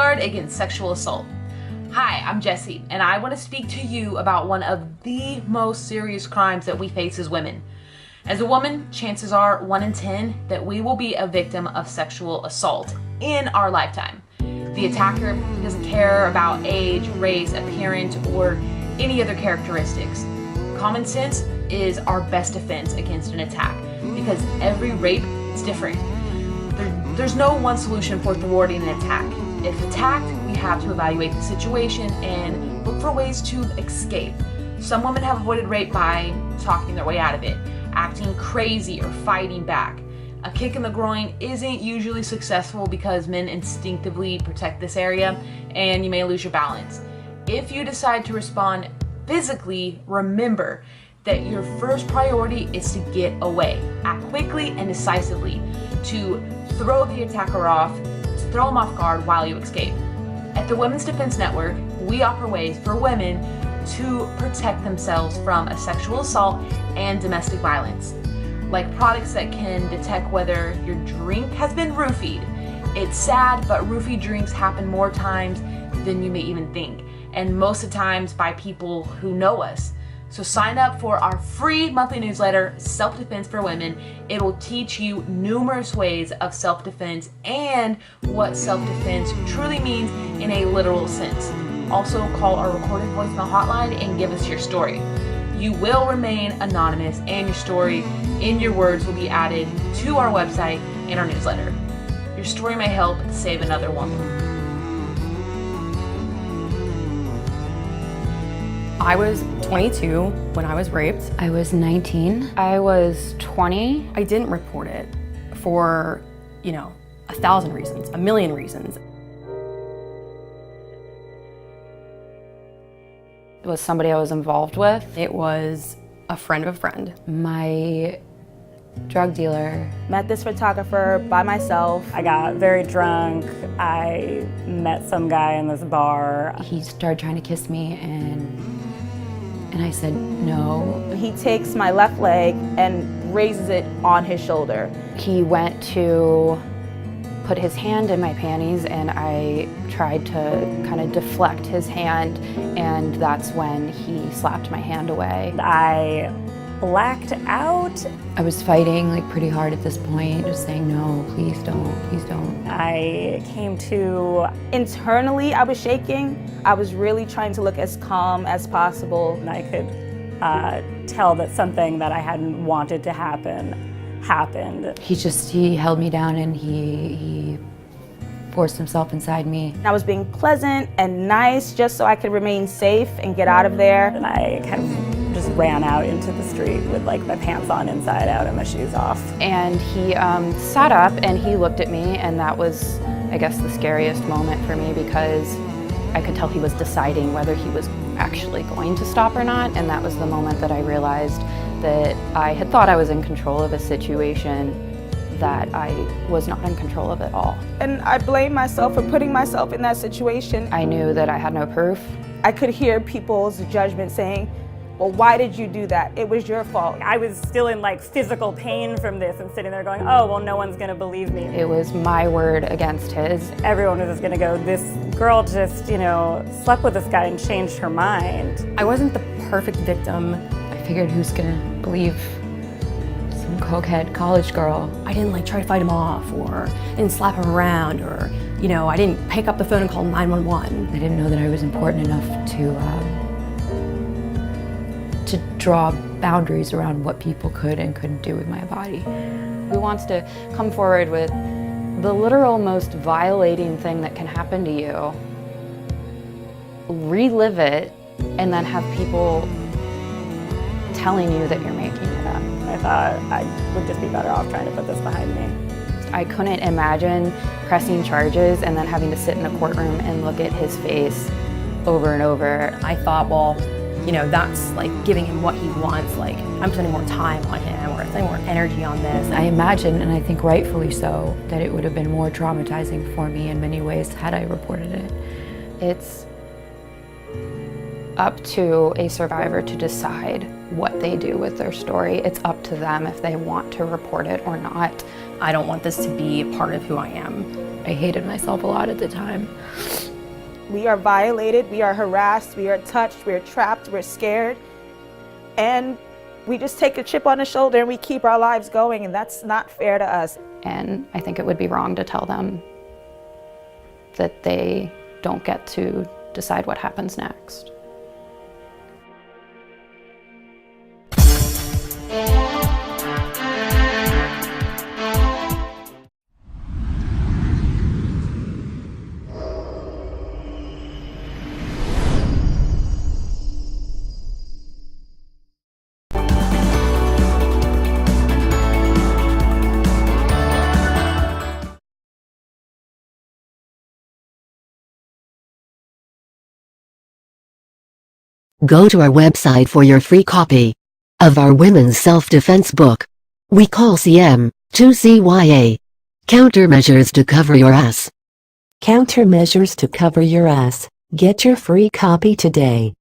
Guard against sexual assault. Hi, I'm Jessie, and I want to speak to you about one of the most serious crimes that we face as women. As a woman, chances are 1 in 10 that we will be a victim of sexual assault in our lifetime. The attacker doesn't care about age, race, appearance, or any other characteristics. Common sense is our best defense against an attack because every rape is different. There's no one solution for thwarting an attack. If attacked, we have to evaluate the situation and look for ways to escape. Some women have avoided rape by talking their way out of it, acting crazy, or fighting back. A kick in the groin isn't usually successful because men instinctively protect this area and you may lose your balance. If you decide to respond physically, remember that your first priority is to get away. Act quickly and decisively to throw the attacker off, to throw them off guard while you escape. At the Women's Defense Network, we offer ways for women to protect themselves from a sexual assault and domestic violence, like products that can detect whether your drink has been roofied. It's sad, but roofie drinks happen more times than you may even think, and most of the times by people who know us. So sign up for our free monthly newsletter, Self-Defense for Women. It will teach you numerous ways of self-defense and what self-defense truly means in a literal sense. Also call our recorded voicemail hotline and give us your story. You will remain anonymous and your story in your words will be added to our website and our newsletter. Your story may help save another woman. I was 22 when I was raped. I was 19. I was 20. I didn't report it for, 1,000 reasons, a million reasons. It was somebody I was involved with. It was a friend of a friend. My drug dealer. Met this photographer by myself. I got very drunk. I met some guy in this bar. He started trying to kiss me and I said no. He takes my left leg and raises it on his shoulder. He went to put his hand in my panties and I tried to kind of deflect his hand, and that's when he slapped my hand away. I blacked out. I was fighting pretty hard at this point, just saying no, please don't, please don't. I came to, internally I was shaking. I was really trying to look as calm as possible. And I could tell that something that I hadn't wanted to happen happened. He held me down and he forced himself inside me. I was being pleasant and nice just so I could remain safe and get out of there. And I kind of just ran out into the street with my pants on inside out and my shoes off. And he sat up and he looked at me, and that was, I guess, the scariest moment for me because I could tell he was deciding whether he was actually going to stop or not, and that was the moment that I realized that I had thought I was in control of a situation that I was not in control of at all. And I blame myself for putting myself in that situation. I knew that I had no proof. I could hear people's judgment saying, well, why did you do that? It was your fault. I was still in physical pain from this and sitting there going, oh, well, no one's gonna believe me. It was my word against his. Everyone was just gonna go, this girl just, slept with this guy and changed her mind. I wasn't the perfect victim. I figured, who's gonna believe some cokehead college girl? I didn't try to fight him off, or I didn't slap him around, or I didn't pick up the phone and call 911. I didn't know that I was important enough to draw boundaries around what people could and couldn't do with my body. Who wants to come forward with the literal most violating thing that can happen to you, relive it, and then have people telling you that you're making it up? I thought I would just be better off trying to put this behind me. I couldn't imagine pressing charges and then having to sit in a courtroom and look at his face over and over. I thought, well, that's giving him what he wants. I'm spending more time on him, or spending more energy on this. I imagine, and I think rightfully so, that it would have been more traumatizing for me in many ways had I reported it. It's up to a survivor to decide what they do with their story. It's up to them if they want to report it or not. I don't want this to be a part of who I am. I hated myself a lot at the time. We are violated, we are harassed, we are touched, we're trapped, we're scared. And we just take a chip on the shoulder and we keep our lives going, and that's not fair to us. And I think it would be wrong to tell them that they don't get to decide what happens next. Go to our website for your free copy of our Women's Self-Defense book. We call CM2CYA. Countermeasures to cover your ass. Countermeasures to cover your ass. Get your free copy today.